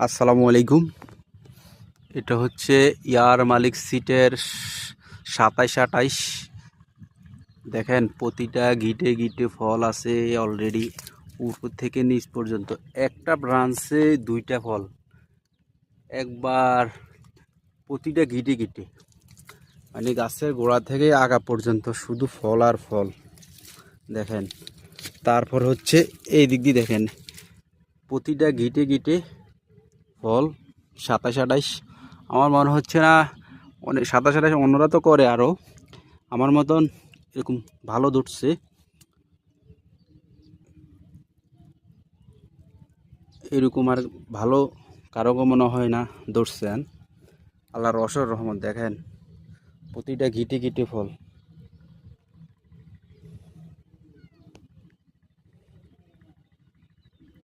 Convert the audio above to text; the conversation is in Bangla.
আসসালামু আলাইকুম। এটা হচ্ছে ইয়ার মালিক সিটের 27-28। দেখেন প্রতিটা গিটে গিটে ফল আছে অলরেডি, উপর থেকে নিচ পর্যন্ত। একটা ব্রাঞ্চে 2টা ফল, একবার প্রতিটা গিটে গিটে, মানে গাছের গোড়া থেকে আগা পর্যন্ত শুধু ফল আর ফল। দেখেন, তারপর হচ্ছে এই দিক দিয়ে দেখেন প্রতিটা গিটে গিটে ফল। 27-28 আমার মনে হচ্ছে না, অনেক 27-28 অন্যরা তো করে আরও, আমার মতন এরকম ভালো ধরছে। এরকম আর ভালো কারো মনে হয় না ধরছেন। আল্লাহর অসর রহমত। দেখেন প্রতিটা গিটে গিটে ফল।